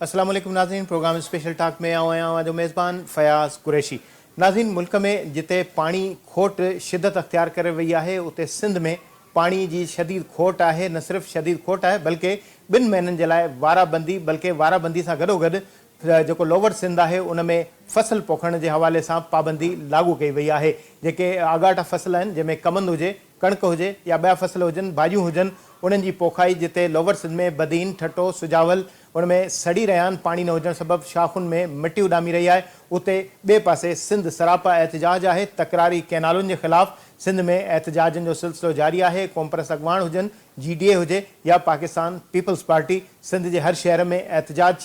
अस्सलाम वालेकुम नाज़रीन, प्रोग्राम स्पेशल टॉक में आया जो मेज़बान फ़याज़ कुरैशी। नाज़रीन, मुल्क में जिते पानी खोट शिदत अख्तियार करे वही है उते सिंध में पानी जी शदीद खोट है। न सिर्फ शदीद खोट है बल्कि 2 महीननि जे लाइ वाराबंदी, बल्कि वाराबंदी सां गॾोगॾु जो लोवर सिंध है उनमें फसल पोखण के हवाले से पाबंदी लागू कई वही है। जेके आगाटा फसल आहिनि जंहिंमें कमंद हुजे, कणक हुजे या ॿिया फसल हुजनि, भाॼियूं हुजनि, उन्हनि जी पोखाई जिते लोवर सिंध में बदीन, ठटो, सुजावल उनमें सड़ी रहिया आहिनि पानी न हुजण सबब शाखुनि में मिट्टी उॾामी रही है। उते ॿिए पासे सिंध सरापा एहतजाज है। तकरारी कैनालुनि के ख़िलाफ़ सिंध में एहतजाजनि जो सिलसिलो जारी है। कॉम्प्रेस अगवान हुजनि, GDA हुजे या पाकिस्तान पीपल्स पार्टी, सिंध के हर शहर में एहतजाज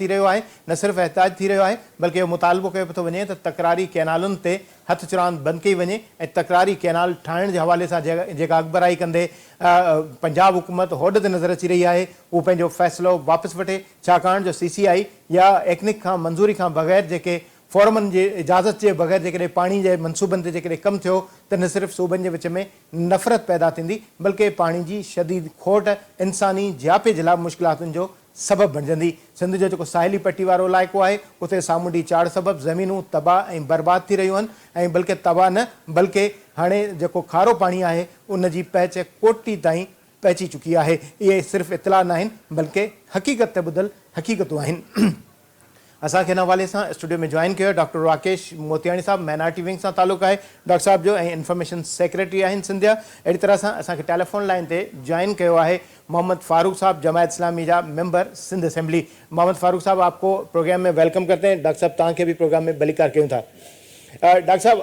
थी रहियो है। न सिर्फ एहतजाज थी रहियो है बल्कि मुतालबो कयो थो वञे त तकरारी कैनालुनि ते हथ चुरान बंद कई वञे ऐं तकरारी कैनाल ठाहिण के हवाले से जेका अकबराई कंदे पंजाब हुकूमत होड ते नज़र अची रही है वो पंहिंजो फ़ैसिलो वापस वठे, छाकाणि जो CCI या एक्निक खां मंजूरी खां बग़ैर जेके फॉरमन जे इजाज़त के बग़ैर जेकॾहिं पानी के मनसूबनि ते जेकॾहिं कमु थियो त न सिर्फ सूबनि के विच में नफ़रत पैदा थींदी बल्कि पानी की शदीद खोट इंसानी जियापे जे लाइ मुश्किलातुनि जो सबब बणजंदी। सिंध जो जो साहिली पट्टी वारो इलाइक़ो है उते सामुंडी चाड़ सबब ज़मीनूं तबाह ऐं बर्बाद थी रहियूं आहिनि ऐं बल्कि तबाह न बल्कि हाणे जेको खारो पानी है उन जी पहुच कोटी ताईं पहुची चुकी है। ये सिर्फ इतला न आहिनि बल्कि हक़ीक़त ते ॿुधल हक़ीक़तूं आहिनि। असां खे हिन हवाले सां स्टूडियो में जॉइन कयो डॉक्टर राकेश मोतियाणी साहब, माइनॉरिटी विंग सां तालुक़ है डॉक्टर साहब जो, ऐं इंफॉर्मेशन सेक्रेटरी आहिनि सिंधिया। अहिड़ी तरह सां असां खे टेलीफोन लाइन ते जॉइन कयो है मोहम्मद फारूक साहब, जमायत इस्लामी जा मेंबर सिंध असेंबली। मोहम्मद फारूक साहब, आपको प्रोग्राम में वेलकम करते हैं। डॉक्टर साहब तव्हांखे भी प्रोग्राम में भलीकार कयूं था। डॉक्टर साहब,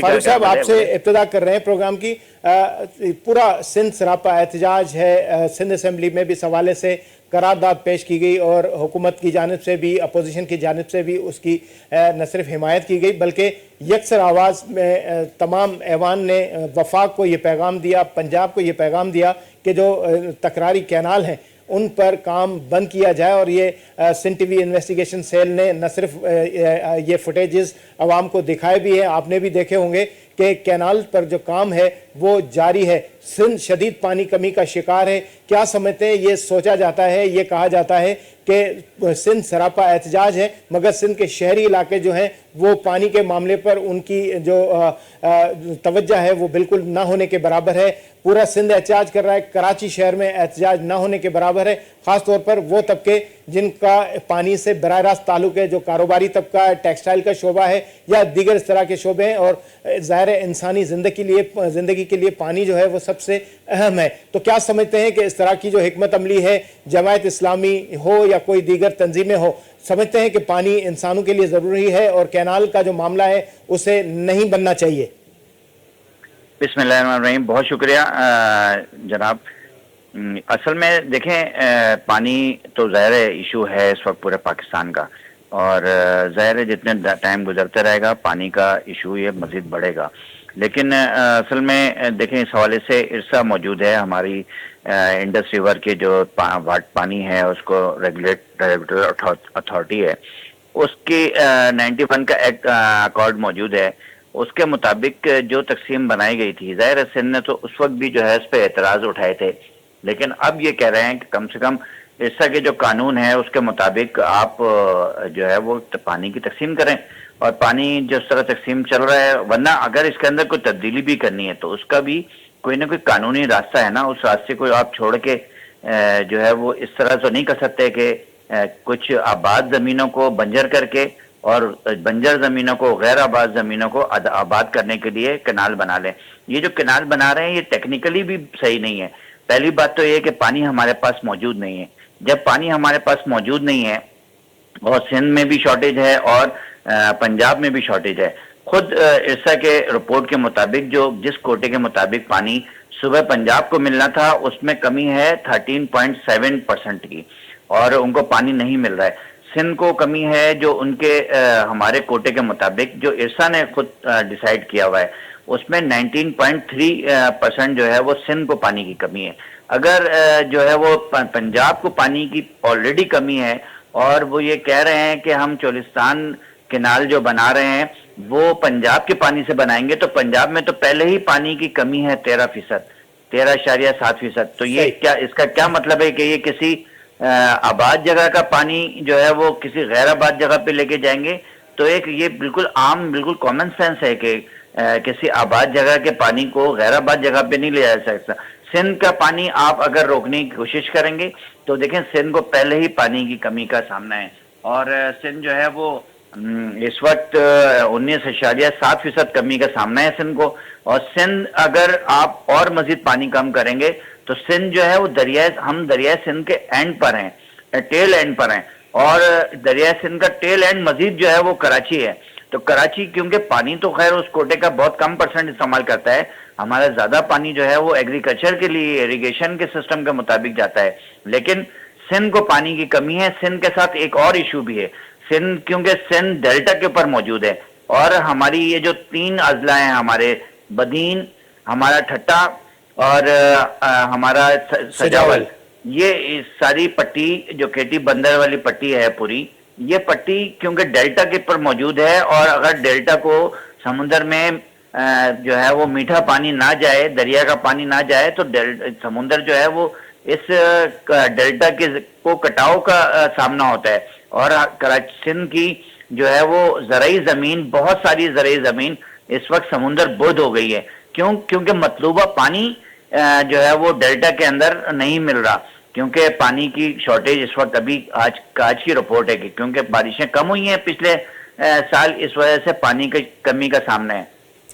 फारूक साहब आपसे इब्तिदा कर रहे हैं प्रोग्राम की। पूरा सिंध सरापा एहतजाज है, सिंध असेंबली में भी इस हवाले से करारदाद पेश की गई और हुकूमत की जानिब से भी, अपोजिशन की जानिब से भी उसकी न सिर्फ हिमायत की गई बल्कि यकसर आवाज़ में तमाम ऐवान ने वफाक को ये पैगाम दिया, पंजाब को ये पैगाम दिया कि जो तकरारी कैनाल हैं उन पर काम बंद किया जाए। और ये सिंध TV इन्वेस्टिगेशन सेल ने न सिर्फ ये फुटेजेस आवाम को दिखाए भी हैं, आपने भी देखे होंगे कि कैनाल पर जो काम है वो जारी है। सिंध शदीद पानी कमी का शिकार है। क्या समझते हैं, ये सोचा जाता है, ये कहा जाता है कि सिंध सरापा एहतजाज है मगर सिंध के शहरी इलाके जो हैं वो पानी के मामले पर उनकी जो तवज्जो है वो बिल्कुल ना होने के बराबर है। पूरा सिंध एहतजाज कर रहा है, कराची शहर में एहतजाज ना होने के बराबर है। ख़ास तौर पर वो तबके जिनका पानी से बराह रास्त ताल्लुक़ है, जो कारोबारी तबका है, टेक्सटाइल का शोबा है या दीगर इस तरह के शोबे हैं। और ज़ाहिर इंसानी ज़िंदगी के लिए पानी जो है वो सबसे अहम है। तो क्या समझते हैं कि इस तरह की जो हिकमत अमली है, जमायत इस्लामी हो या कोई दीगर तंजीमें हो, समझते हैं कि पानी इंसानों के लिए ज़रूरी है और कैनाल का जो मामला है उसे नहीं बनना चाहिए? बिस्मिल्लाहिर्रहमानिर्रहीम, बहुत शुक्रिया जनाब। असल में देखें, पानी तो ज़ाहिर इशू है इस वक्त पूरे पाकिस्तान का, और ज़ाहिर है जितने टाइम गुजरते रहेगा पानी का इशू ये मज़ीद बढ़ेगा। लेकिन असल में देखें, इस हवाले से इरसा मौजूद है, हमारी इंडस रिवर के जो पानी है उसको रेगुलेटरी अथॉरिटी है, उसकी 91 का एक्ट अकॉर्ड मौजूद है। उसके मुताबिक जो तकसीम बनाई गई थी, ज़ाहिर सिंध ने तो उस वक्त भी जो है इस पर एतराज़ उठाए थे, लेकिन अब ये कह रहे हैं कि कम से कम इरसा के जो कानून है उसके मुताबिक आप जो है वो पानी की तकसीम करें। और पानी जिस तरह तकसीम चल रहा है, वरना अगर इसके अंदर कोई तब्दीली भी करनी है तो उसका भी कोई ना कोई कानूनी रास्ता है ना, उस रास्ते को आप छोड़ के जो है वो इस तरह तो नहीं कर सकते कि कुछ आबाद ज़मीनों को बंजर करके और बंजर ज़मीनों को, गैर आबाद ज़मीनों को आबाद करने के लिए कैनाल बना लें। ये जो कैनाल बना रहे हैं ये टेक्निकली भी सही नहीं है। पहली बात तो ये कि पानी हमारे पास मौजूद नहीं है। जब पानी हमारे पास मौजूद नहीं है और सिंध में भी शॉर्टेज है और पंजाब में भी शॉर्टेज है, खुद इरसा के रिपोर्ट के मुताबिक जो जिस कोटे के मुताबिक पानी सुबह पंजाब को मिलना था उसमें कमी है 13.7% की, और उनको पानी नहीं मिल रहा है। सिंध को कमी है जो उनके हमारे कोटे के मुताबिक जो इरसा ने खुद डिसाइड किया हुआ है उसमें 19.3% जो है वो सिंध को पानी की कमी है। अगर जो है वो पंजाब को पानी की ऑलरेडी कमी है और वो ये कह रहे हैं कि हम चोलिस्तान कैनाल जो बना रहे हैं वो पंजाब के पानी से बनाएंगे, तो पंजाब में तो पहले ही पानी की कमी है 13%, 13.7%। तो ये क्या, इसका क्या मतलब है कि ये किसी आबाद जगह का पानी जो है वो किसी गैर आबाद जगह पे लेके जाएंगे, तो एक ये बिल्कुल आम बिल्कुल कॉमन सेंस है कि किसी आबाद जगह के पानी को गैर आबाद जगह पे नहीं ले जा सकता। सिंध का पानी आप अगर रोकने की कोशिश करेंगे तो देखें सिंध को पहले ही पानी की कमी का सामना है, और सिंध जो है वो इस वक्त 19.7% कमी का सामना है सिंध को। और सिंध अगर आप और मजीद पानी कम करेंगे तो सिंध जो है वो हम दरिया सिंध के एंड पर हैं, टेल एंड पर हैं, और दरिया सिंध का टेल एंड मजीद जो है वो कराची है। तो कराची क्योंकि पानी तो खैर उस कोटे का बहुत कम परसेंट इस्तेमाल करता है, हमारा ज्यादा पानी जो है वो एग्रीकल्चर के लिए इरिगेशन के सिस्टम के मुताबिक जाता है, लेकिन सिंध को पानी की कमी है। सिंध के साथ एक और इशू भी है, सिंध क्योंकि सिंध डेल्टा के ऊपर मौजूद है, और हमारी ये जो 3 अजला हैं, हमारे बदीन, हमारा ठट्टा और हमारा सजावल, ये इस सारी पट्टी जो केटी बंदर वाली पट्टी है पूरी, ये पट्टी क्योंकि डेल्टा के ऊपर मौजूद है, और अगर डेल्टा को समुद्र में जो है वो मीठा पानी ना जाए, दरिया का पानी ना जाए, तो समुद्र जो है वो इस डेल्टा के को कटाव का सामना होता है। और कराची सिंध की जो है वो ज़राई ज़मीन, बहुत सारी ज़राई ज़मीन इस वक्त समुद्र बोध हो गई है। क्यों? क्योंकि मतलूबा पानी जो है वो डेल्टा के अंदर नहीं मिल रहा, क्योंकि पानी की शॉर्टेज इस वक्त अभी आज की रिपोर्ट है कि क्योंकि बारिशें कम हुई हैं पिछले साल, इस वजह से पानी की कमी का सामना है।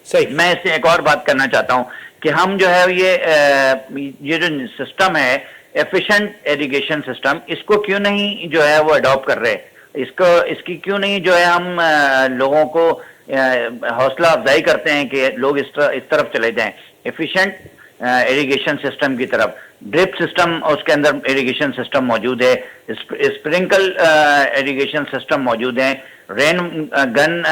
सही। मैं इससे एक और बात करना चाहता हूं कि हम जो है ये जो सिस्टम है एफिशिएंट इरिगेशन सिस्टम, इसको क्यों नहीं जो है वो अडॉप्ट कर रहे, इसकी क्यों नहीं जो है हम लोगों को हौसला अफजाई करते हैं कि लोग इस तरफ चले जाएं एफिशिएंट इरिगेशन सिस्टम की तरफ। ड्रिप सिस्टम उसके अंदर इरिगेशन सिस्टम मौजूद है, स्प्रिंकल इरिगेशन सिस्टम मौजूद है, रेन गन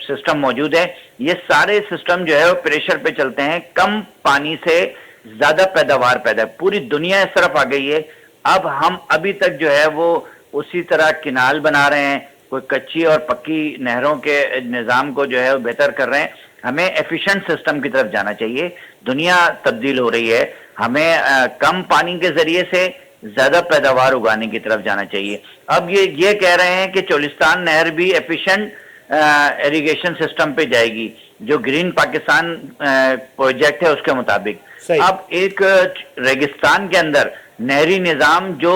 सिस्टम मौजूद है। ये सारे सिस्टम जो है वो प्रेशर पे चलते हैं, कम पानी से ज्यादा पैदावार पैदा। पूरी दुनिया इस तरफ आ गई है। अब हम अभी तक जो है वो उसी तरह किनाल बना रहे हैं, कोई कच्ची और पक्की नहरों के निज़ाम को जो है वो बेहतर कर रहे हैं। हमें एफिशिएंट सिस्टम की तरफ जाना चाहिए। दुनिया तब्दील हो रही है, हमें कम पानी के जरिए से ज्यादा पैदावार उगाने की तरफ जाना चाहिए। अब ये कह रहे हैं कि चोलिस्तान नहर भी एफिशिएंट इरिगेशन सिस्टम पे जाएगी, जो ग्रीन पाकिस्तान प्रोजेक्ट है उसके मुताबिक। अब एक रेगिस्तान के अंदर नहरी निज़ाम जो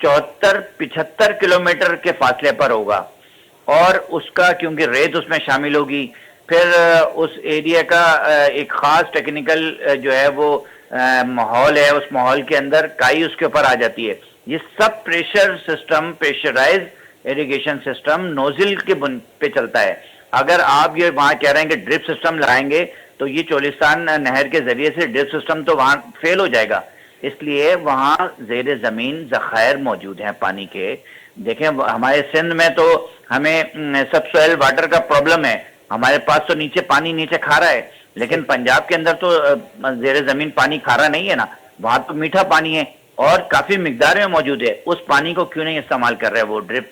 74-75 किलोमीटर के फासले पर होगा, और उसका क्योंकि रेत उसमें शामिल होगी, फिर उस एरिया का एक खास टेक्निकल जो है वो माहौल है, उस माहौल के अंदर काई उसके ऊपर आ जाती है। ये सब pressure system, pressurise irrigation system nozzle के पे चलता है। अगर आप ये वहां कह रहे हैं कि ड्रिप सिस्टम लगाएंगे तो ये चोलिस्तान नहर के जरिए से ड्रिप सिस्टम तो वहां फेल हो जाएगा, इसलिए वहां जेर जमीन जखायर मौजूद हैं पानी के। देखें हमारे सिंध में तो हमें सब सॉइल वाटर का प्रॉब्लम है, हमारे पास तो नीचे पानी नीचे खारा है, लेकिन पंजाब के अंदर तो जेर जमीन पानी खारा नहीं है ना, वहां तो मीठा पानी है और काफी मिकदार में मौजूद है। उस पानी को क्यों नहीं इस्तेमाल कर रहे हैं वो ड्रिप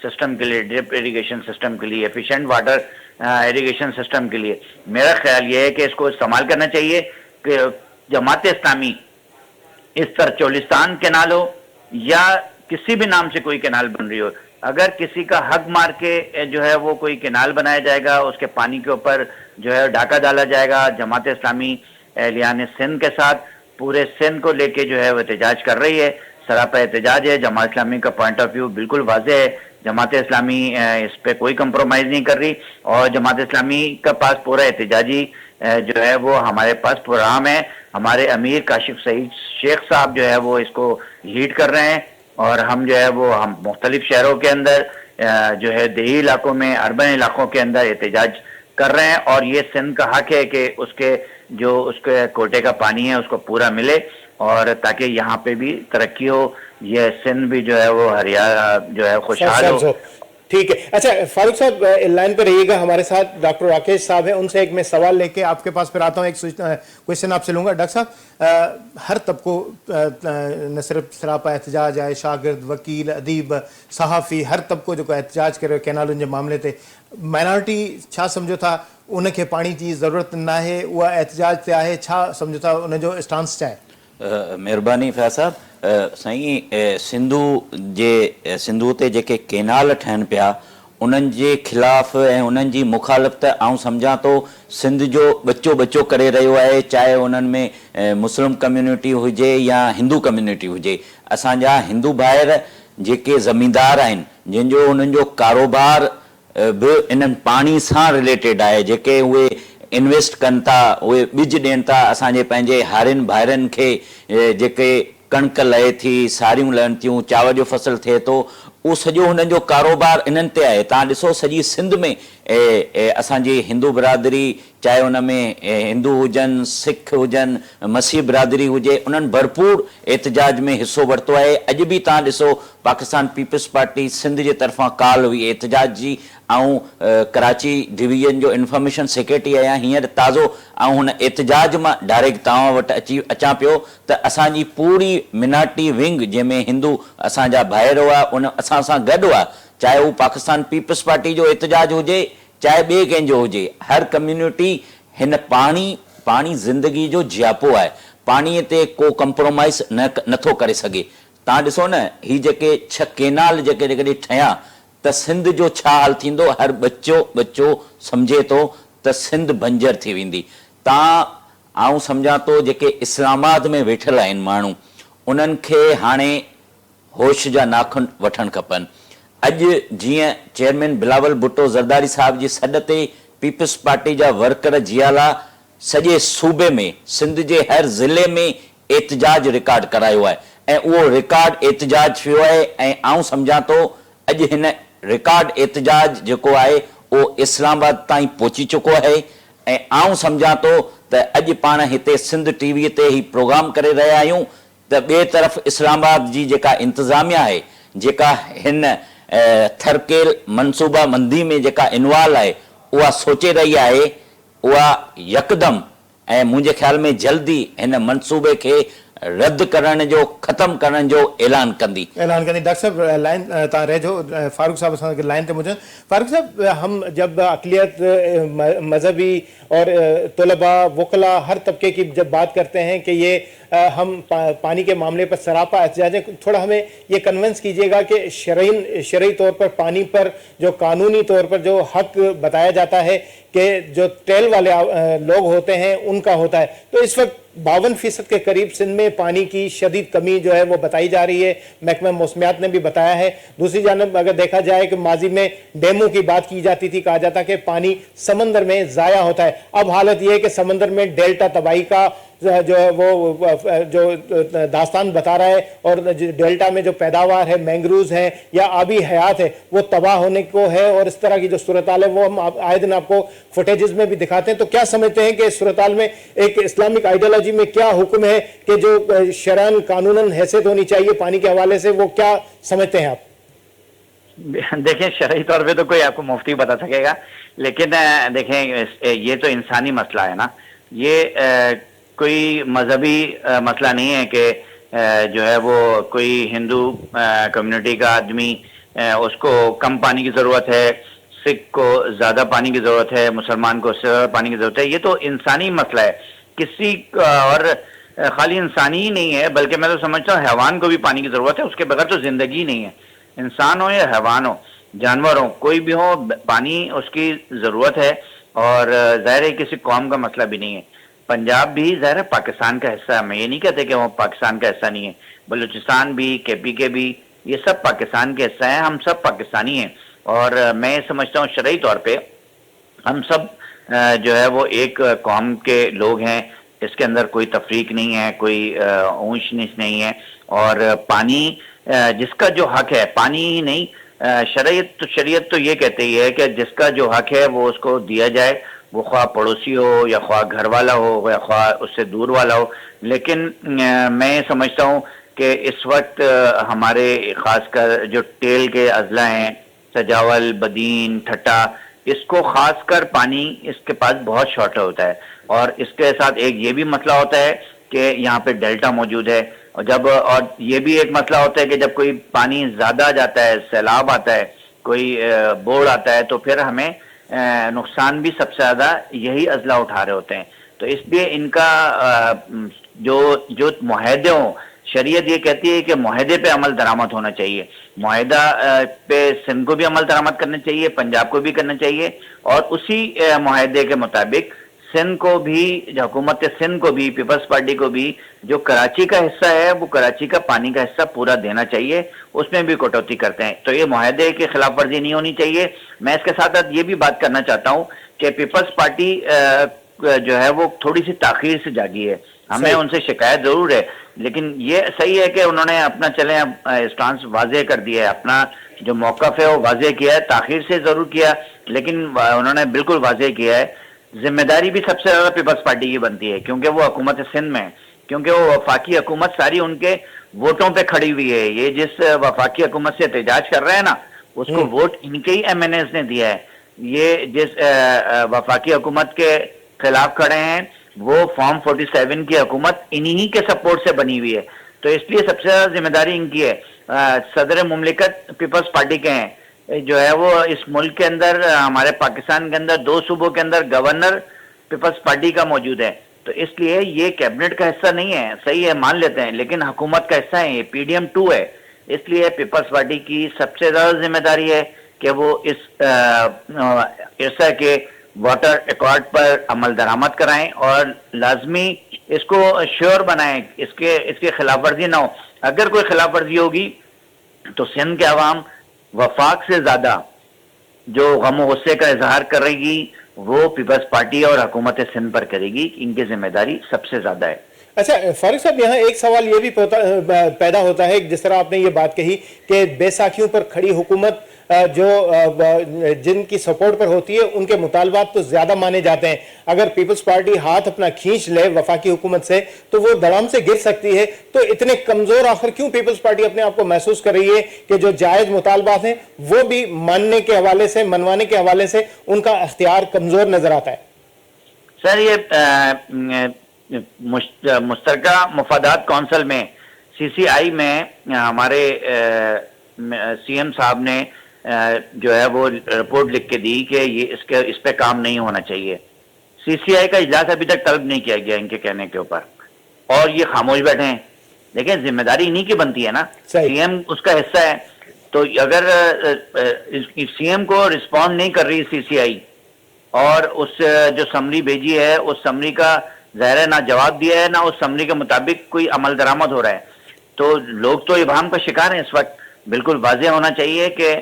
सिस्टम के लिए, ड्रिप इरिगेशन सिस्टम के लिए, एफिशिएंट वाटर इरिगेशन सिस्टम के लिए? मेरा ख्याल ये है कि इसको इस्तेमाल करना चाहिए कि जमात इस्लामी इस तरह चोलिस्तान कैनाल हो या किसी भी नाम से कोई कैनाल बन रही हो, अगर किसी का हक मार के जो है वो कोई कैनाल बनाया जाएगा, उसके पानी के ऊपर जो है ढाका डाला जाएगा। जमात इस्लामी एहलियान सिंध के साथ पूरे सिंध को लेके जो है वो एहतजाज कर रही है, सरापा एहतजाज है। जमात इस्लामी का पॉइंट ऑफ व्यू बिल्कुल वाज़ेह है, जमात इस्लामी इस पे कोई कंप्रोमाइज़ नहीं कर रही, और जमात इस्लामी का पास पूरा एहतजाजी जो है वो हमारे पास प्रोग्राम है। हमारे अमीर काशिफ सईद शेख साहब जो है वो इसको लीड कर रहे हैं, और हम जो है वो हम मुख्तलिफ शहरों के अंदर जो है देही इलाकों में, अर्बन इलाकों के अंदर एहतजाज कर रहे हैं। और ये सिंध का हक है कि उसके कोटे का पानी है उसको पूरा मिले, और ताकि यहाँ पे भी तरक्की हो, ये सिंध भी जो है वो हरियाणा जो है खुशहाल हो। ठीक है। अच्छा फारूक साहब लाइन पे रहिएगा, हमारे साथ डॉक्टर राकेश साहब हैं, उनसे एक मैं सवाल लेके आपके पास फिर आता हूँ। एक क्वेश्चन आपसे लूंगा। डॉक्टर साहब, हर तबको न सिर्फ सरापा एहतजाज आहे, शागिर्द, वकील, अदीब, सहाफ़ी, हर तबको जो एहतजाज करे कैनालुनि जे मामले ते, माइनॉरिटी छा सम्झो था उनखे पाणी जी ज़रूरत न आहे, उहा एहतजाज ते आहे, छा सम्झो था उनजो स्टांस छा आहे? महिरबानी फैज़ साहब। साईं, सिंधु ते जेके केनाल ठहनि पिया उन्हनि जे ख़िलाफ़ ऐं उन्हनि जी मुखालफ़त आउं सम्झां थो सिंध जो बच्चो करे रहियो आहे, चाहे उन्हनि में मुस्लिम कम्यूनिटी हुजे या हिंदू कम्यूनिटी हुजे। असांजा हिंदू भाइर जेके ज़मींदार आहिनि, जंहिंजो उन्हनि जो कारोबार बि इन्हनि पाणी सां रिलेटेड आहे, जेके उहे इन्वेस्ट कनि था, उहे ॿिज ॾियनि था असांजे पंहिंजे हारियुनि भाइरनि खे, जेके कणिक लहे थी, सारियूं लहनि थियूं, चांवर जो फसल थिए थो, उहो सॼो हुननि जो कारोबार इन्हनि ते आहे। तव्हां ॾिसो सॼी सिंध में असांजी हिंदू बिरादरी, चाहे उन में हिंदू हुजनि, सिख हुजनि, मसीह बिरादरी हुजे, उन्हनि भरपूर एहतजाज में हिसो वरितो आहे। अॼु बि तव्हां ॾिसो पाकिस्तान पीपल्स पार्टी सिंध जे तरफ़ां कॉल हुई एहतजाज जी। ऐं कराची डिवीज़न जो इंफॉर्मेशन सेक्रेटरी आहियां हींअर ताज़ो, ऐं हुन एहतजाज मां डायरेक्ट तव्हां वटि अचां पियो त असांजी पूरी मिनाटी विंग जंहिंमें हिंदू असांजा भाइर हुआ, उन असां सां गॾु हुआ, चाहे उहो पाकिस्तान पीपल्स पार्टी जो एहतजाज हुजे चाहे ॿिए कंहिंजो हुजे। हर कम्यूनिटी हिन पाणी ज़िंदगी जो जियापो आहे, पाणीअ ते को कंप्रोमाइज़ नथो करे सघे। तव्हां ॾिसो न, ही जेके 6 केनाल जेके जेकॾहिं ठहिया त सिंध जो छा हाल थींदो, हर बच्चो सम्झे थो त सिंध बंजर थी वेंदी। आउं सम्झां थो जेके इस्लामाबाद में वेठल आहिनि माण्हू, उन्हनि खे हाणे होश जा नाखुन वठणु खपनि। अॼु जीअं चेयरमैन बिलावल भुट्टो ज़रदारी साहिब जी सॾ ते पीपल्स पार्टी जा वर्कर जियाला सॼे सूबे में, सिंध जे हर ज़िले में एहतजाज रिकॉर्ड करायो आहे ऐं उहो रिकॉर्ड एहतजाज थियो आहे। ऐं आउं सम्झां थो अॼु हिन रिकॉर्ड एहतजाज जेको आहे उहो इस्लामाबाद ताईं पहुची चुको आहे। ऐं आउं सम्झां थो त अॼु पाण हिते सिंध टीवीअ ते ही प्रोग्राम करे रहिया आहियूं त ॿिए तरफ़ इस्लामाबाद जी जेका इंतिज़ामिया आहे, जेका हिन थरकेल मनसूबा मंदी में जेका इन्वॉल्व आहे, उहा सोचे रही आहे, उहा यकदम ऐं मुंहिंजे ख़्याल में जल्दी हिन मनसूबे खे रद्द करण जो, ख़त्म करण जो ऐलान कंदी। डॉक्टर साहब लाइन तव्हां रहिजो, फारूक साहब असां लाइन ते मौजूद। फारूक साहब, हम जब अक़लियत, मजहबी और तलबा, वकला, हर तबके की जब बात करते हैं कि ये हम पानी के मामले पर सरापा एहतजाज है, थोड़ा हमें ये कन्विंस कीजिएगा कि शरई तौर पर पानी पर जो कानूनी तौर पर जो हक बताया जाता है कि जो टेल वाले लोग होते हैं उनका होता है, तो इस वक्त 52% के करीब सिंध में पानी की शदीद कमी जो है वो बताई जा रही है, महकमा मौसमियात ने भी बताया है। दूसरी जानब अगर देखा जाए कि माजी में डैमों की बात की जाती थी, कहा जाता कि पानी समंदर में ज़ाया होता है। अब हालत ये है कि समंदर में डेल्टा तबाही का जो है वो जो दास्तान बता रहा है, और डेल्टा में जो पैदावार है, मैंग्रोव्स है या आबी हयात है, वो तबाह होने को है। और इस तरह की जो सूरत हाल है वो हम आए दिन आपको फुटेजेस में भी दिखाते हैं। तो क्या समझते हैं कि इस सूरत हाल में एक इस्लामिक आइडियोलॉजी में क्या हुक्म है कि जो शरअन कानूनन हैसियत होनी चाहिए पानी के हवाले से, वो क्या समझते हैं आप? देखें, शरई तौर पे तो कोई आपको मुफ्ती बता सकेगा, लेकिन देखें ये तो इंसानी मसला है ना, ये कोई मजहबी मसला नहीं है कि जो है वो कोई हिंदू कम्युनिटी का आदमी उसको कम पानी की ज़रूरत है, सिख को ज़्यादा पानी की ज़रूरत है, मुसलमान को ज़्यादा पानी की ज़रूरत है। ये तो इंसानी मसला है, किसी और खाली इंसानी ही नहीं है, बल्कि मैं तो समझता हूँ हैवान को भी पानी की ज़रूरत है, उसके बगैर तो ज़िंदगी नहीं है। इंसान हो या हैवान हो, जानवर हो, कोई भी हो, पानी उसकी ज़रूरत है। और ज़ाहिर है किसी कौम का मसला भी नहीं है। पंजाब भी ज़ाहिर है पाकिस्तान का हिस्सा है, मैं ये नहीं कहते कि वो पाकिस्तान का हिस्सा नहीं है। बलूचिस्तान भी, केपी के भी, ये सब पाकिस्तान के हिस्सा हैं, हम सब पाकिस्तानी हैं। और मैं समझता हूँ शरई तौर पे हम सब जो है वो एक कौम के लोग हैं, इसके अंदर कोई तफरीक नहीं है, कोई ऊंच नीच नहीं है। और पानी जिसका जो हक है, पानी ही नहीं, शरीयत तो ये कहती है कि जिसका जो हक है वो उसको दिया जाए, वो ख्वाह पड़ोसी हो या ख्वाह घर वाला हो या ख्वाह उससे दूर वाला हो। लेकिन मैं समझता हूँ कि इस वक्त हमारे खासकर जो टेल के अजला हैं, सजावल, बदीन, ठट्टा, इसको खासकर पानी इसके पास बहुत शॉर्ट होता है। और इसके साथ एक ये भी मसला होता है कि यहाँ पे डेल्टा मौजूद है, और ये भी एक मसला होता है कि जब कोई पानी ज़्यादा आ जाता है, सैलाब आता है, कोई बोड़ आता है, तो फिर हमें नुकसान भी सबसे ज़्यादा यही अजला उठा रहे होते हैं। तो इसलिए इनका जो मुआहदे हों, शरीयत ये कहती है कि मुआहदे पे अमल दरामद होना चाहिए। मुआहदा पे सिंध को भी अमल दरामद करना चाहिए, पंजाब को भी करना चाहिए, और उसी मुआहदे के मुताबिक सिंध को भी, हुकूमत सिंध को भी, पीपल्स पार्टी को भी जो कराची का हिस्सा है वो कराची का पानी का हिस्सा पूरा देना चाहिए, उसमें भी कटौती करते हैं। तो ये मुआहदे की खिलाफ वर्जी नहीं होनी चाहिए। मैं इसके साथ साथ ये भी बात करना चाहता हूँ कि पीपल्स पार्टी जो है वो थोड़ी सी ताखीर से जागी है। हमें उनसे शिकायत जरूर है, लेकिन ये सही है कि उन्होंने अपना चले स्टांस वाजे कर दिया है, अपना जो मौकफ है वो वाजे किया है, ताखीर से जरूर किया लेकिन उन्होंने बिल्कुल वाजे किया है। जिम्मेदारी भी सबसे ज्यादा पीपल्स पार्टी की बनती है, क्योंकि वो हुकूमत सिंध में, क्योंकि वो वफाकी हुकूमत सारी उनके वोटों पे खड़ी हुई है। ये जिस वफाकी हुकूमत से एहतजाज कर रहे हैं ना, उसको वोट इनके ही MNAs ने दिया है। ये जिस वफाकी हुकूमत के खिलाफ खड़े हैं वो फॉर्म 47 की हुकूमत इन्हीं के सपोर्ट से बनी हुई है, तो इसलिए सबसे ज्यादा जिम्मेदारी इनकी है। सदर मुमलिकत पीपल्स पार्टी के हैं, जो है वो इस मुल्क के अंदर, हमारे पाकिस्तान के अंदर 2 सूबों के अंदर गवर्नर पीपल्स पार्टी का मौजूद है, तो इसलिए ये कैबिनेट का हिस्सा नहीं है, सही है मान लेते हैं, लेकिन हुकूमत का हिस्सा है, ये PDM 2 है। इसलिए पीपल्स पार्टी की सबसे ज्यादा जिम्मेदारी है कि वो इस इर्सा के वाटर अकॉर्ड पर अमल दरामद कराएं और लाजमी इसको श्योर बनाएं, इसके खिलाफ वर्जी ना हो। अगर कोई खिलाफ वर्जी होगी तो सिंध के अवाम वफाक से ज्यादा जो गम और गुस्से का इजहार करेगी वो पीपल्स पार्टी और हुकूमत सिंध पर करेगी। इनकी जिम्मेदारी सबसे ज्यादा है। अच्छा फारूक साहब, यहाँ एक सवाल ये भी पैदा होता है, जिस तरह आपने ये बात कही कि बैसाखियों पर खड़ी हुकूमत जो जिनकी सपोर्ट पर होती है उनके मुतालबात तो ज्यादा माने जाते हैं। अगर पीपल्स पार्टी हाथ अपना खींच ले वफाकी हुकूमत से तो वो धड़ाम से गिर सकती है। तो इतने कमजोर आखिर क्यों पीपल्स पार्टी अपने आप को महसूस कर रही है कि जो जायज मुतालबात हैं वो भी मानने के हवाले से, मनवाने के हवाले से उनका इख्तियार कमजोर नजर आता है? सर, ये मुश्तरका मुफादात कौंसिल में CCI में हमारे CM साहब ने जो है वो रिपोर्ट लिख के दी कि ये इस पे काम नहीं होना चाहिए। CCI का इजलास अभी तक तलब नहीं किया गया इनके कहने के ऊपर, और ये खामोश बैठे हैं। लेकिन जिम्मेदारी इन्हीं की बनती है ना, CM उसका हिस्सा है। तो अगर CM को रिस्पॉन्ड नहीं कर रही CCI और उस जो समरी भेजी है उस समरी का ज़ाहिर है ना जवाब दिया है ना उस समरी के मुताबिक कोई अमल दरामद हो रहा है, तो लोग तो इबाहम का शिकार हैं इस वक्त। बिल्कुल वाज़ेह होना चाहिए कि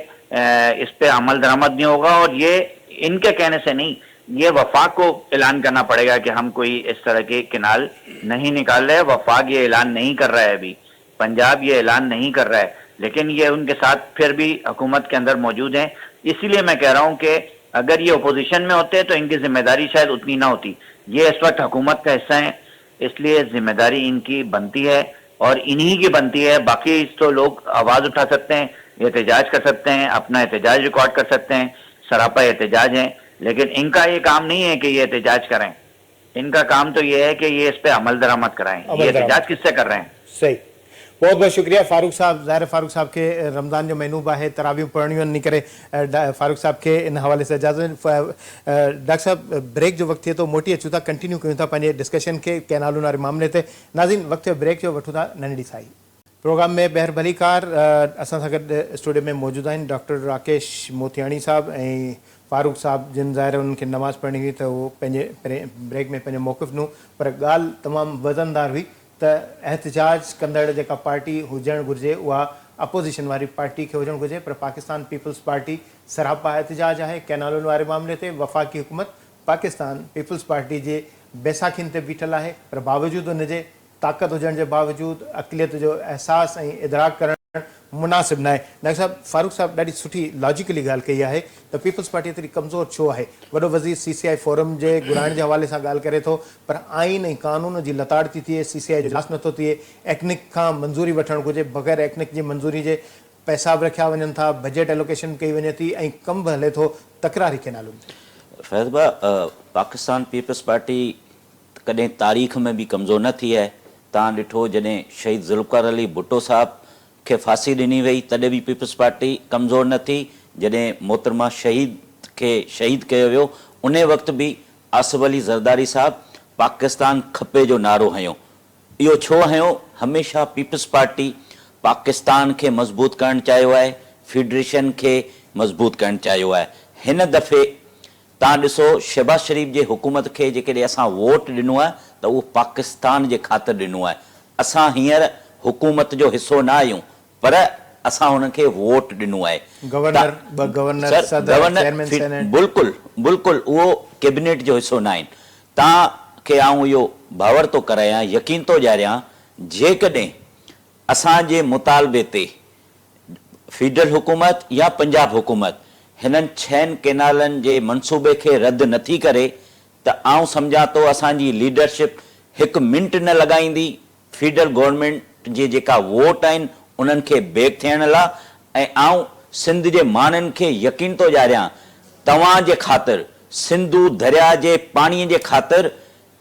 इस पे अमल दरामद नहीं होगा, और ये इनके कहने से नहीं, ये वफाक को ऐलान करना पड़ेगा कि हम कोई इस तरह के किनाल नहीं निकाल रहे। वफाक ये ऐलान नहीं कर रहा है, अभी पंजाब ये ऐलान नहीं कर रहा है, लेकिन ये उनके साथ फिर भी हुकूमत के अंदर मौजूद हैं। इसीलिए मैं कह रहा हूँ कि अगर ये अपोजिशन में होते तो इनकी जिम्मेदारी शायद उतनी ना होती। ये इस वक्त हुकूमत का हिस्सा है, इसलिए जिम्मेदारी इनकी बनती है और इन्हीं की बनती है। बाकी तो लोग आवाज उठा सकते हैं, एहतजाज कर सकते हैं, अपना एहतजाज रिकॉर्ड कर सकते हैं, सरापा एहतजाज है, लेकिन इनका ये काम नहीं है कि ये एहतजाज करें। इनका काम तो ये है कि ये इस पे अमल दरामद कराएं। ये एहतजाज किससे कर रहे हैं? सही, बहुत बहुत शुक्रिया फारूक साहब। ज़ाहिर फारूक साहब के रमज़ान जो महनूब है तरावी पढ़णियों नहीं करे, फारूक साहब के इन हवाले से इजाज़त। डॉक्टर साहब ब्रेक जो वक्त है तो मोटी अचूं था, कंटिन्यू कयूं था पंहिंजे डिस्कशन के कैनालुनि वारे मामले ते। नाज़रीन वक्त ब्रेक जो वठूं था नंढड़ी साई। प्रोग्राम में बहर भलीकार असां सां गॾु स्टूडियो में मौजूद आहिनि डॉक्टर राकेश मोतियाणी साहब ऐं फारूक साहब, जिन ज़ाहिर उनखे नमाज़ पढ़णी हुई त उहो पंहिंजे ब्रेक में पंहिंजो मौक़िफ़ ॾिनो, पर ॻाल्हि तमामु वज़नदार हुई त एहतजाज कंदड़ जेका पार्टी हुजणु घुरिजे उहा अपोज़िशन वारी पार्टी खे हुजणु घुरिजे, पर पाकिस्तान पीपल्स पार्टी सरापा एहतजाज आहे कैनालुनि वारे मामले ते। वफ़ाक़ी हुकूमत पाकिस्तान पीपल्स पार्टी जे बैसाखियुनि ते बीठल आहे, पर बावजूदि उनजे ताक़त हुजण जे बावजूदि अक़लियत जो अहसास ऐं इदराक करणु मुनासिब न आहे। डॉक्टर साहब, फारूक साहब ॾाढी सुठी लॉजिकली ॻाल्हि कई आहे त पीपल्स पार्टी एतिरी कमज़ोर छो आहे। वॾो वज़ीर CCI फोरम जे घुराइण जे हवाले सां ॻाल्हि करे थो, पर आइन ऐं कानून जी लताड़ थी थिए, CCI जो इजलास नथो थिए, एक्निक खां मंज़ूरी वठणु घुरिजे, बग़ैर एक्निक जी मंज़ूरी जे पैसा बि रखिया वञनि था, बजट एलोकेशन कई वञे थी ऐं कमु बि हले थो तकरारी कैनालुनि। फैज़ भाउ, पाकिस्तान पीपल्स पार्टी कॾहिं तारीख़ में बि कमज़ोर न थी आहे। तव्हां ॾिठो जॾहिं शहीद ज़ुल्फ़िकार अली भुट्टो साहब खे फांसी ॾिनी वई तॾहिं बि पीपल्स पार्टी कमज़ोर न थी। जॾहिं मोहतरमा शहीद खे शहीद कयो वियो उन वक़्तु बि आसिफ अली ज़रदारी साहब पाकिस्तान खपे जो नारो हयो। इहो छो हयो? हमेशह पीपल्स पार्टी पाकिस्तान खे मज़बूत करणु चाहियो आहे, फेडरेशन खे मज़बूत करणु चाहियो आहे। हिन दफ़े तव्हां ॾिसो शहबाज शरीफ़ जे हुकूमत खे जेकॾहिं असां वोट ॾिनो आहे त उहो पाकिस्तान जे ख़ातिर ॾिनो आहे। असां हींअर हुकूमत जो हिसो न आहियूं, पर असां हुनखे वोट ॾिनो आहे। बिल्कुलु बिल्कुलु उहो कैबिनेट जो हिसो न आहिनि। तव्हांखे आऊं इहो बावर थो करायां, यकीन थो ॾियारियां, जेकॾहिं असांजे मुतालबे ते फेडरल हुकूमत या पंजाब हुकूमत हिननि 6 केनालनि जे मनसूबे खे रद्द नथी करे त आऊं सम्झां थो असांजी लीडरशिप 1 मिंट न लॻाईंदी फेडरल गवर्नमेंट जे जेका वोट आहिनि उन्हनि खे बैक थियण लाइ। ऐं आऊं सिंध जे माण्हुनि खे यकीन थो ॾियारियां, तव्हांजे ख़ातिर सिंधू दरिया जे पाणीअ जे ख़ातिर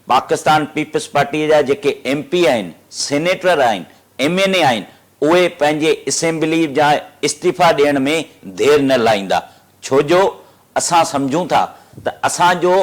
पाकिस्तान पीपल्स पार्टीअ जा जेके MP आहिनि, सेनेटर आहिनि, MNA आहिनि, उहे पंहिंजे असेंबली जा इस्तीफ़ा ॾियण में देरि न लाहींदा। छो जो असां सम्झूं था त असांजो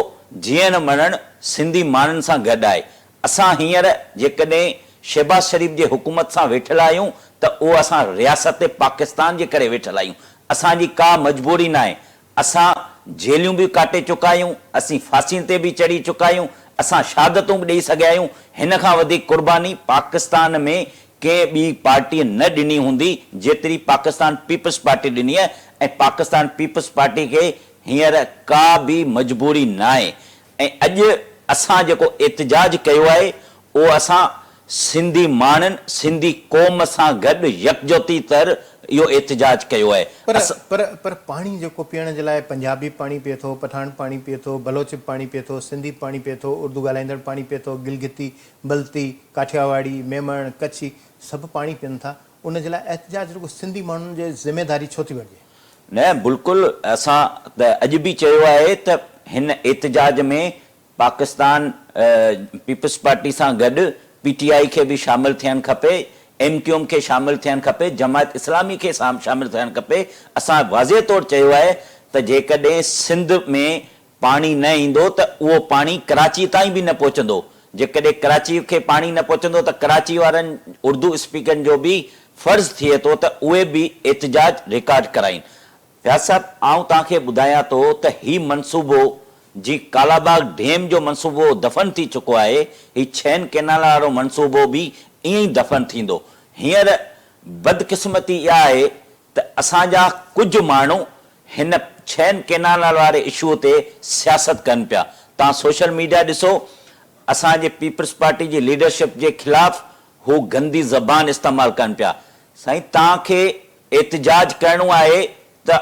जीअण मरण सिंधी माण्हुनि सां गॾु आहे। असां हींअर जेकॾहिं शहबाज शरीफ़ जे हुकूमत सां वेठल आहियूं त उहो असां रियासत पाकिस्तान जे करे वेठल आहियूं। असांजी का मजबूरी न आहे। असां जेलियूं बि काटे चुका आहियूं, असीं फांसी ते बि चढ़ी चुका आहियूं, असां शहादतूं बि ॾेई सघिया आहियूं। हिन खां वधीक कुर्बानी पाकिस्तान में कंहिं ॿी पार्टीअ न ॾिनी हूंदी जेतिरी पाकिस्तान पीपल्स पार्टी ॾिनी आहे। ऐं पाकिस्तान पीपल्स पार्टी खे हींअर का बि मजबूरी न आहे। ऐं अॼु असां जेको एतिजाज कयो आहे उहो असां सिंधी माण्हुनि, सिंधी क़ौम सां गॾु यकजोती तर इहो एतिजाज कयो आहे। पर पाणी जेको पीअण जे लाइ पंजाबी पाणी पीए थो, पठान पाणी पीए थो, बलोच पाणी पीए थो, सिंधी पाणी पीए थो, उर्दू ॻाल्हाईंदड़ पाणी पीए थो, गिलगिती, बल्ती, काठियावाड़ी, मेमण, कच्छी सभु पाणी पीअनि था। उन जे लाइ एतिजाज जेको सिंधी माण्हुनि जे ज़िमेदारी छो थी वठिजे? न, बिल्कुलु असां त अॼु बि चयो आहे त हिन एतिजाज में पाकिस्तान पीपल्स पार्टी सां गॾु PTI खे बि शामिल थियणु खपे, MQM खे शामिल थियणु खपे, जमायत इस्लामी खे शामिल थियणु खपे। असां वाज़े तौरु चयो आहे त जेकॾहिं सिंध में पाणी न ईंदो त उहो पाणी कराची ताईं बि न पहुचंदो। जेकॾहिं कराची खे पाणी न पहुचंदो त कराची वारनि उर्दू स्पीकरनि जो बि फर्ज़ थिए थो त उहे बि एतिजाज रिकॉर्ड कराइनि। फयाज़ साहब, आऊं तव्हांखे ॿुधायां थो त हीउ मनसूबो जी कालाबाग डैम जो मनसूबो दफ़न थी चुको आहे। ही 6 केनाल वारो मनसूबो बि ईअं ई दफ़न थींदो। हींअर बदकिस्मती इहा आहे त असांजा कुझु माण्हू हिन 6 केनाल वारे इशू ते सियासत कनि पिया। तव्हां सोशल मीडिया ॾिसो, असांजे पीपल्स पार्टी जी लीडरशिप जे ख़िलाफ़ हू गंदी ज़बान इस्तेमालु कनि पिया। साईं, तव्हांखे एतिजाज करिणो आहे त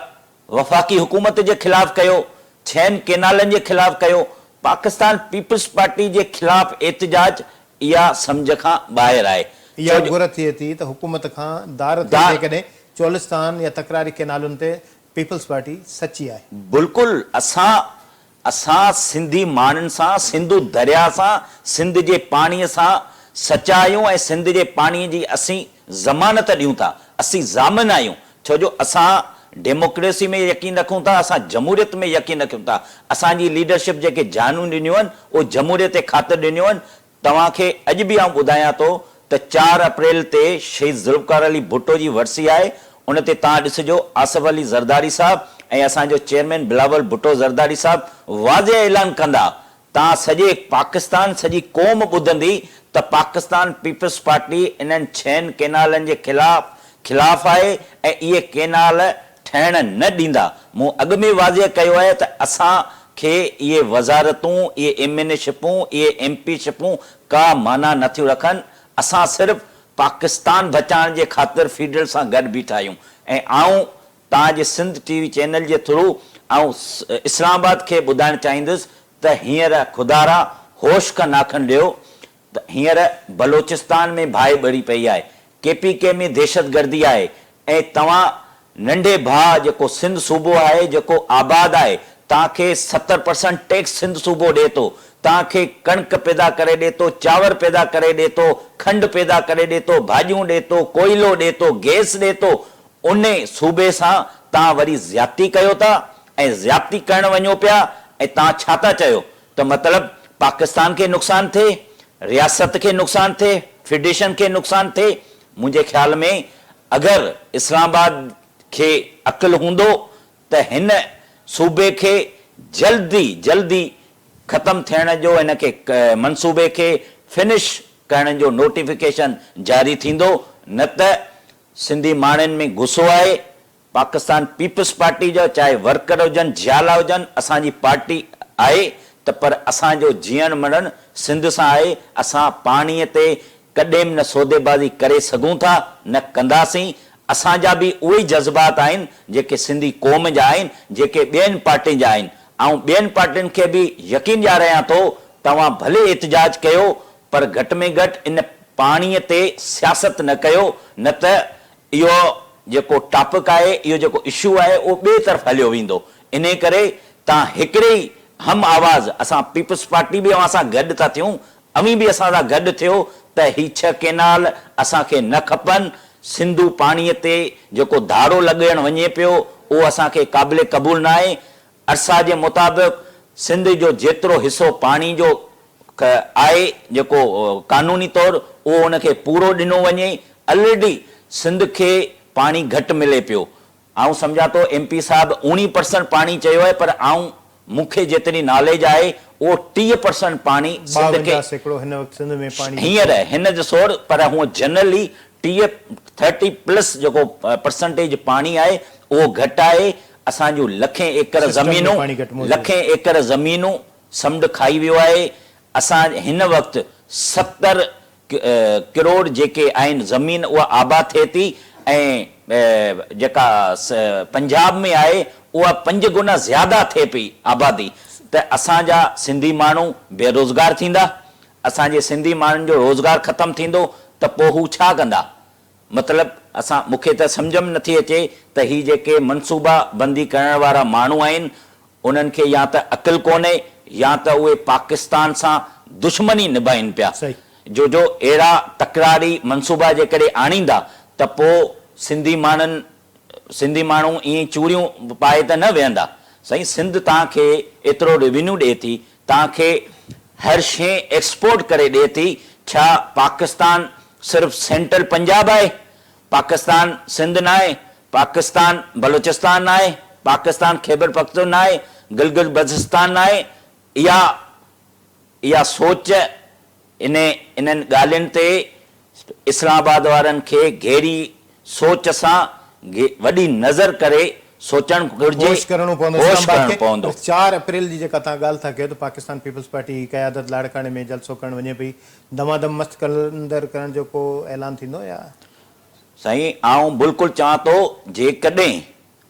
वफ़ाक़ी हुकूमत जे ख़िलाफ़ कयो, 6 केनालनि जे ख़िलाफ़ कयो। पाकिस्तान पीपल्स पार्टी जे ख़िलाफ़ एतिजाज इहा सम्झ खां ॿाहिरि आहे। इहा घुर थिए थी त हुकूमत खां दार थिए कॾहिं चोलिस्तान या तकरारी केनालुनि ते पीपल्स पार्टी सची आहे। बिल्कुलु असां सिंधी माण्हुनि सां, सिंधु दरिया सां, सिंध जे पाणीअ सां सचा आहियूं ऐं सिंध जे पाणीअ जी असीं ज़मानत ॾियूं था। असीं ज़ामिन आहियूं, छो जो असां डेमोक्रेसी में यकीन रखूं था, असां जमहूरियत में यकीन रखूं था। असांजी लीडरशिप जेके जानूं ॾिनियूं आहिनि उहे जमहूरियत जे ख़ातिर ॾिनियूं आहिनि। तव्हांखे अॼु बि आउं ॿुधायां थो त 4 अप्रैल ते शहीद ज़ुल्फ़िकार अली भुट्टो जी वरसी आहे। उन ते तव्हां ॾिसिजो, आसिफ अली ज़रदारी साहब ऐं असांजो चेयरमैन बिलावल भुट्टो ज़रदारी साहब वाज़े ऐलान कंदा। तव्हां सॼे पाकिस्तान, सॼी क़ौम ॿुधंदी त पाकिस्तान पीपल्स पार्टी इन्हनि 6 केनालनि जे ख़िलाफ़ आहे ऐं इहे केनाल ठहण न ॾींदा। मूं अॻु में वाज़े कयो आहे त असांखे इहे वज़ारतूं, इहे MNA शिपूं, इहे MP शिपूं का माना नथियूं रखनि। असां सिर्फ़ु पाकिस्तान बचाइण जे ख़ातिर फेडरल सां गॾु बीठा आहियूं। ऐं आऊं तव्हांजे सिंध TV चैनल जे थ्रू आऊं इस्लामाबाद खे ॿुधाइणु चाहींदुसि त हींअर खुदारा होश खां नाखनि ॾियो त हींअर बलोचिस्तान में बाहि ॿरी पई आहे, KPK में दहशतगर्दी आहे ऐं तव्हां नंढे भाउ जेको सिंध सूबो आहे, जेको आबाद आहे, तव्हांखे 70% टैक्स सिंध सूबो ॾिए थो। तव्हांखे कणिक पैदा करे ॾिए थो, चांवर पैदा करे ॾिए थो, खंडु पैदा करे ॾिए थो, भाॼियूं ॾिए थो, कोयलो ॾिए थो, गैस ॾिए थो। उन सूबे सां तव्हां वरी ज़्यादती कयो था ऐं ज़्यादती करण वञो पिया ऐं तव्हां छा था चयो त मतिलबु पाकिस्तान खे नुक़सानु थिए, रियासत खे नुक़सानु थिए, फेडरेशन खे नुक़सान थिए। मुंहिंजे ख्याल में अगरि इस्लामाबाद खे अक़ुलु हूंदो त हिन सूबे खे जल्दी ख़तमु थियण जो, हिन खे मनसूबे खे फिनिश करण जो नोटिफिकेशन जारी थींदो। न त सिंधी माण्हुनि में गुस्सो आहे पाकिस्तान पीपल्स पार्टी जो, चाहे वर्कर हुजनि जियाला हुजनि, असांजी पार्टी आहे त पर असांजो जीअण मरण सिंध सां आहे। असां पाणीअ ते कॾहिं न सौदेबाज़ी करे सघूं था, न कंदासीं। असांजा बि उहे जज़्बात आहिनि जेके सिंधी क़ौम जा आहिनि, जेके ॿियनि पार्टियुनि जा आहिनि। ऐं ॿियनि पार्टियुनि खे बि यकीन ॾियारायां थो, तव्हां भले एतिजाज कयो पर घटि में घटि इन पाणीअ ते सियासत न कयो, न त इहो जेको टॉपिक आहे, इहो जेको इशू आहे, उहो ॿिए तरफ़ हलियो वेंदो। इन करे तव्हां हिकिड़े ई हम आवाज़, असां पीपल्स पार्टी बि असां गॾु था थियूं, अवी बि असां सां गॾु थियो त ही 6 केनाल असांखे न खपनि। सिंधू पाणीअ ते जेको धारो लॻाइण वञे पियो उहो असांखे क़ाबिल क़बूल न आहे। अरसा जे मुताबिक़ सिंध जो जेतिरो हिसो पाणी जो आहे जेको कानूनी तौर, उहो उनखे पूरो ॾिनो वञे। ऑलरेडी सिंध खे पाणी घटि मिले पियो। आउं सम्झां थो MP साहिब 19% पाणी चयो आहे, पर आउं मूंखे जेतिरी नॉलेज आहे उहो 30% पाणी सिंध खे हींअर हिन जो सोर, पर हूअं जनरली 30+ जेको परसेंटेज पाणी आहे उहो घटि आहे। असांजूं लखें एकड़ ज़मीनूं समुंड खाई वियो आहे। असां हिन वक़्तु 70 करोड़ जेके आहिनि ज़मीन उहा आबाद थिए थी, ऐं जेका पंजाब में आहे उहा 5 गुना ज़्यादा थिए पई आबादी। त असांजा सिंधी माण्हू बेरोज़गार थींदा, असांजे सिंधी माण्हुनि जो रोज़गार ख़तमु थींदो त पोइ हू छा कंदा? मतिलबु मूंखे त सम्झ में नथी अचे त ही जेके मनसूबा बंदी करण वारा माण्हू आहिनि उन्हनि खे या त अक़ुलु कोन्हे या त उहे पाकिस्तान सां दुश्मनी निभाइनि पिया। जो अहिड़ा तकरारी मनसूबा जेकॾहिं आणींदा त पोइ सिंधी माण्हू ईअं चूड़ियूं पाए त न वेहंदा। साईं, सिंध तव्हांखे एतिरो रेवेन्यू ॾिए थी, तव्हांखे हर शइ एक्सपोर्ट करे ॾिए थी। छा पाकिस्तान सिर्फ़ु सेंट्रल पंजाब आहे? पाकिस्तान सिंध न आहे? पाकिस्तान बलूचिस्तान न आहे? पाकिस्तान खैबर पख्तून न आहे? गिलगित बल्तिस्तान न आहे? इहा सोच इन्हनि ॻाल्हियुनि ते इस्लामाबाद वारनि खे गहरी सोच सां वॾी नज़र करे सोचणु घुरिजे। 4 अप्रैल जी जेका तव्हां ॻाल्हि था कयो त पाकिस्तान पीपल्स पार्टी क़यादत लाड़काणे में जलसो करणु वञे पई, दमादम मस्त कलंदर करण जो को ऐलान थींदो या? साईं, आउं बिल्कुलु चवां थो, जेकॾहिं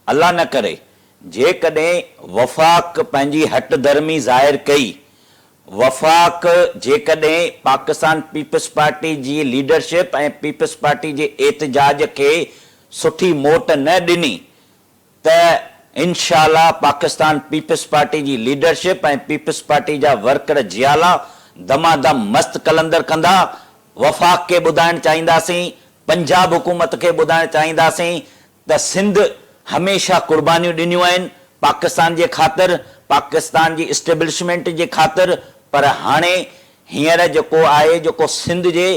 अल्लाह न करे जेकॾहिं वफ़ाक़ पंहिंजी हट धर्मी ज़ाहिर कई, वफ़ाक़ जेकॾहिं पाकिस्तान पीपल्स पार्टी जी लीडरशिप ऐं पीपल्स पार्टी जे एहतजाज खे सुठी मोट न ॾिनी त इंशाअल्लाह पाकिस्तान पीपल्स पार्टी जी लीडरशिप ऐं पीपल्स पार्टी जा वर्कर जियाला दमादम मस्त कलंदर कंदा। वफ़ाक़ खे ॿुधाइणु चाहींदासीं, पंजाब हुकूमत खे ॿुधाइणु चाहींदासीं त सिंध हमेशह कुर्बानियूं ॾिनियूं आहिनि पाकिस्तान जे ख़ातिर, पाकिस्तान जी इस्टेब्लिशमेंट जे ख़ातिर। पर हाणे हींअर जेको आहे, जेको सिंध जे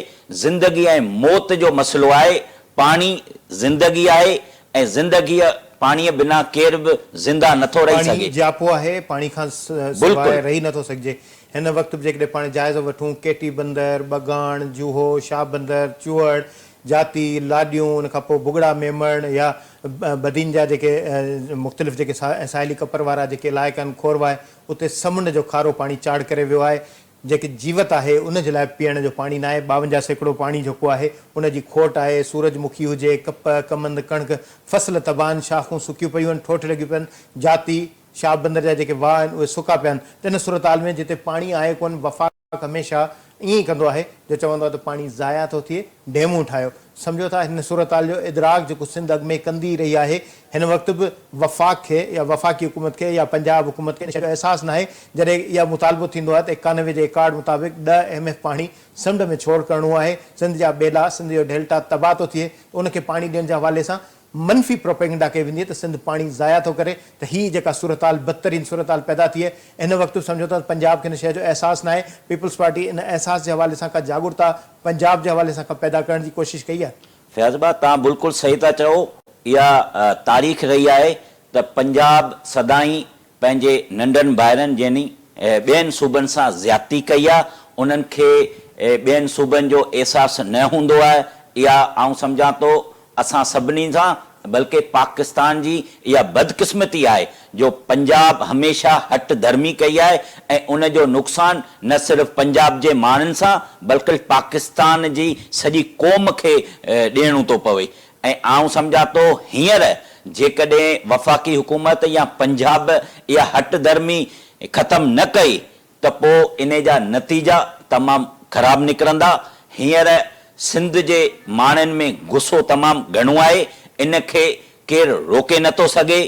ज़िंदगी ऐं मौत जो मसइलो आहे, पाणी ज़िंदगी आहे ऐं ज़िंदगीअ पाणीअ बिना केर बि ज़िंदा नथो रही सघे। जापो आहे, पाणी खां सवाइ रही नथो सघिजे। हिन वक़्तु बि जेकॾहिं पाण जाइज़ो वठूं, केटी बंदर, बगाण, जूहो, शाह बंदर, चूहड़, जाती, लाॾियूं, उन खां पोइ भुॻड़ा मेमण या बदीन जा जेके मुख़्तलिफ़ जेके साहिली कपर वारा जेके इलाइक़ा आहिनि, खोरवा आहे, उते समुंड जो खारो पाणी चाढ़ करे वियो आहे। जेके जीवत आहे उन जे लाइ पीअण जो पाणी न आहे। 52 सैकड़ो पाणी जेको आहे उनजी खोट आहे। सूरजमुखी हुजे, कप, कमंद, कणिक, फसल तबाह, शाखूं सुकियूं पियूं आहिनि, ठोठ लॻियूं पियूं आहिनि। जाती, शाह बंदर जा जेके वाह आहिनि उहे सुका पिया आहिनि। त इन सूरत हाल में जिते पाणी आहे कोन, वफ़ाक़ हमेशह ईअं ई कंदो आहे जो चवंदो आहे त पाणी ज़ाया थो थिए, डेमूं ठाहियो। सम्झो था हिन सूरत हाल जो इदराक जेको सिंध अॻु में कंदी रही आहे, हिन वक़्तु बि वफ़ाक़ खे या वफ़ाक़ी हुकूमत खे या पंजाब हुकूमत खे अहसासु न आहे। जॾहिं इहा मुतालबो थींदो आहे त 91 जे रिकॉर्ड मुताबिक़ 10 MF पाणी समुंड में छोड़ करिणो आहे। सिंध जा ॿेला, सिंध जो डेल्टा तबाह थो थिए। उनखे पाणी ॾियण जे हवाले सां मनफ़ी प्रोपेगेंडा कई वेंदी त सिंध पाणी ज़ाया थो करे, त हीअ जेका सूरत हाल बदतरीन सूरत हाल पैदा थिए, हिन वक़्तु सम्झो था पंजाब खे हिन शइ जो अहसासु न आहे। पीपल्स पार्टी इन अहसास जे हवाले सां का जागरूकता पंजाब जे हवाले सां का पैदा करण जी कोशिशि कई आहे? फैज़ भाउ, तव्हां बिल्कुलु सही था चओ। इहा तारीख़ रही आहे त पंजाब सदाई पंहिंजे नंढनि भाइरनि जंहिं ॿियनि सूबनि सां ज़्यादती कई आहे, उन्हनि खे ॿियनि सूबनि जो अहसासु न हूंदो आहे। इहा आउं सम्झां थो असां सभिनी सां, बल्कि पाकिस्तान जी इहा बदकिस्मती आहे जो पंजाब हमेशह हट धर्मी कई आहे ऐं उन जो नुक़सानु न सिर्फ़ु पंजाब जे माण्हुनि सां बल्कि पाकिस्तान जी सॼी क़ौम खे ॾियणो थो पवे। ऐं आउं सम्झां थो हींअर जेकॾहिं वफ़ाक़ी हुकूमत या पंजाब इहा हट धर्मी ख़तमु न कई त पोइ इन जा नतीजा तमामु ख़राबु निकिरंदा। हींअर सिंध जे माण्हुनि में गुस्सो तमामु घणो आहे, इन खे केरु रोके नथो सघे।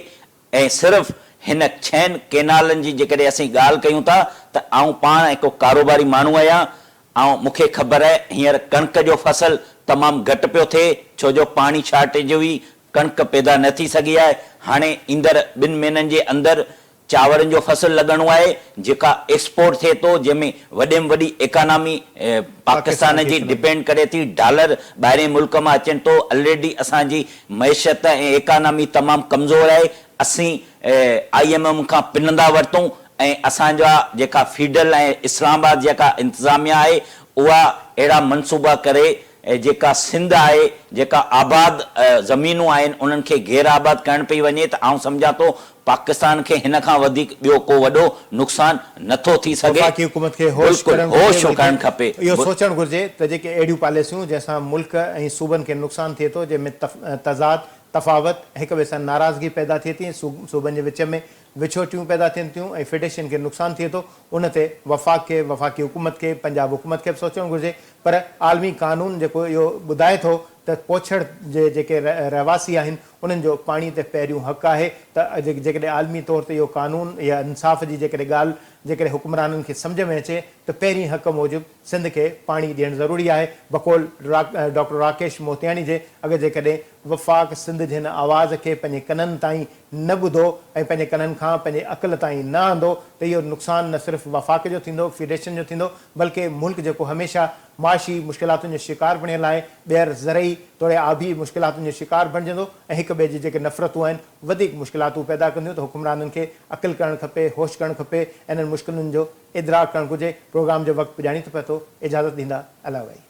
ऐं सिर्फ़ु हिन 6 केनालनि जी जेकॾहिं असीं ॻाल्हि कयूं था त आउं पाण हिकु कारोबारी माण्हू आहियां, ऐं मूंखे ख़बर आहे हींअर कणिक जो फ़सुलु तमामु घटि पियो थिए, छो जो पाणी शार्टेज हुई, कणिक पैदा न थी सघी आहे। हाणे ईंदड़ 2 महीननि जे अंदरि चांवरनि जो फ़सुलु लॻणो आहे जेका एक्सपोर्ट थिए थो, जंहिंमें वॾे में वॾी इकानमी पाकिस्तान जी डिपेंड करे थी। डॉलर ॿाहिरें मुल्क मां अचनि थो। ऑलरेडी असांजी मैशत ऐं इकानमी तमामु कमज़ोर आहे। असीं IMF खां पिनंदा वरितूं ऐं असांजा जेका फीडरल ऐं इस्लामाबाद जेका इंतिज़ामिया आहे उहा अहिड़ा मनसूबा करे जेका सिंध आहे, जेका आबाद ज़मीनूं आहिनि, उन्हनि खे गैर आबाद करण पई वञे। त आउं सम्झां थो पाकिस्तान खे हिन खां वधीक ॿियो को वॾो नुक़सानु नथो थी सघे। वफ़ाक़ी हुकूमत खे होश करणु खपे। इहो सोचणु घुरिजे त जेके अहिड़ियूं पॉलिसियूं जंहिंसां मुल्क ऐं सूबनि खे नुक़सानु थिए थो, जंहिंमें तज़ाद तफ़ावत हिक ॿिए सां नाराज़गी पैदा थिए थी, सूबनि जे विच में विछोटियूं पैदा थियनि थियूं ऐं फेडरेशन खे नुक़सानु थिए थो, उन ते वफ़ाक़ खे, वफ़ाक़ी हुकूमत खे, पंजाब हुकूमत खे बि सोचणु घुरिजे। पर आलमी कानून जेको इहो ॿुधाए थो त पोछड़ जे जेके रहवासी आहिनि उन्हनि जो पाणी ते पहिरियों हक़ आहे। त जेकॾहिं आलमी तौर ते इहो कानून या इंसाफ़ जी जेकॾहिं ॻाल्हि जेकॾहिं हुक्मराननि खे सम्झ में अचे त पहिरीं हक़ मूजिबि सिंध खे पाणी ॾियणु ज़रूरी आहे। बक़ौल डॉक्टर राकेश मोतियानी जे अगरि जेकॾहिं वफ़ाक़ सिंध जे हिन आवाज़ खे पंहिंजे कननि ताईं न ॿुधो ऐं पंहिंजे कननि खां पंहिंजे अक़ल ताईं न आंदो त इहो नुक़सानु न सिर्फ़ु वफ़ाक़ जो थींदो, फेडरेशन जो थींदो, बल्कि मुल्क जेको हमेशह माशी मुश्किलातुनि जो शिकार बणियल आहे, ॿीहर ज़रई तोड़े आबी मुश्किलातुनि जो शिकार बणिजंदो ऐं हिक ॿिए जी जेके नफ़रतूं आहिनि वधीक मुश्किलातूं पैदा कंदियूं। त हुक्मराननि खे अक़ल करणु खपे, होश करणु खपे, इन्हनि मुश्किलुनि जो इदराक करणु घुरिजे। प्रोग्राम जो वक़्तु पुॼाणी थो पए थो, इजाज़त ॾींदा अला भाई।